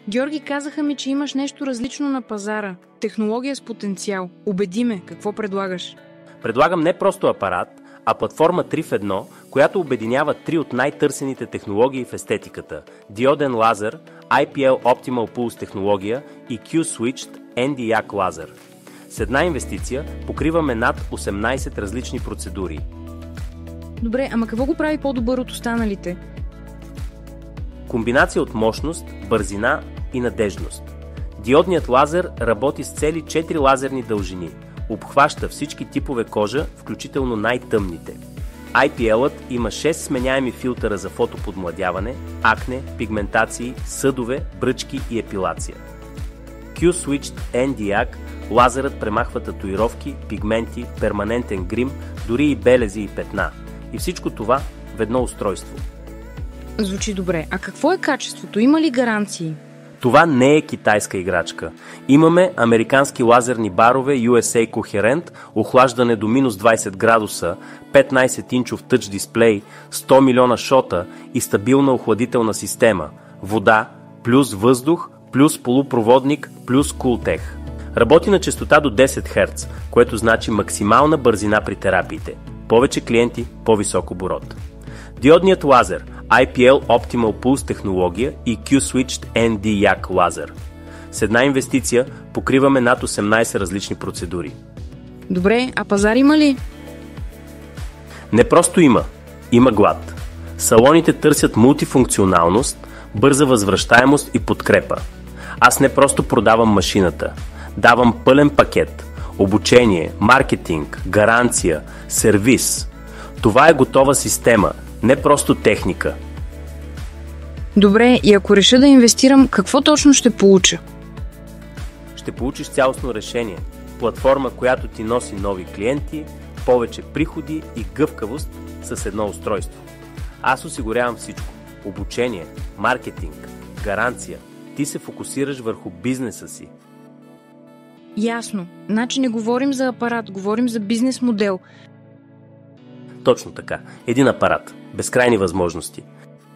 Георги, казаха ми, че имаш нещо различно на пазара. Технология с потенциал. Убеди ме, какво предлагаш? Предлагам не просто апарат, а платформа 3 в 1, която обединява три от най-търсените технологии в естетиката: диоден лазер, IPL Optimal Pulse технология и Q-Switched Nd:YAG лазер. С една инвестиция покриваме над 18 различни процедури. Добре, ама какво го прави по-добър от останалите? Комбинация от мощност, бързина и надеждност. Диодният лазер работи с цели 4 лазерни дължини. Обхваща всички типове кожа, включително най-тъмните. IPL-ът има 6 сменяеми филтъра за фотоподмладяване, акне, пигментации, съдове, бръчки и епилация. Q-Switched Nd:YAG лазерът премахва татуировки, пигменти, перманентен грим, дори и белези и петна. И всичко това в едно устройство. Звучи добре. А какво е качеството? Има ли гаранции? Това не е китайска играчка. Имаме американски лазерни барове USA Coherent, охлаждане до минус 20 градуса, 15-инчов тъч дисплей, 100 милиона шота и стабилна охладителна система. Вода, плюс въздух, плюс полупроводник, плюс Cooltech. Работи на честота до 10 Hz, което значи максимална бързина при терапиите. Повече клиенти, по-висок оборот. Диодният лазер, IPL Optimal Pulse технология и Q-Switched Nd:YAG лазер. С една инвестиция покриваме над 18 различни процедури. Добре, а пазар има ли? Не просто има глад. Салоните търсят мултифункционалност, бърза възвръщаемост и подкрепа. Аз не просто продавам машината. Давам пълен пакет. Обучение, маркетинг, гаранция, сервис. Това е готова система, не просто техника. Добре, и ако реша да инвестирам, какво точно ще получа? Ще получиш цялостно решение. Платформа, която ти носи нови клиенти, повече приходи и гъвкавост с едно устройство. Аз осигурявам всичко. Обучение, маркетинг, гаранция. Ти се фокусираш върху бизнеса си. Ясно. Значи не говорим за апарат, говорим за бизнес модел. Точно така. Един апарат. Безкрайни възможности.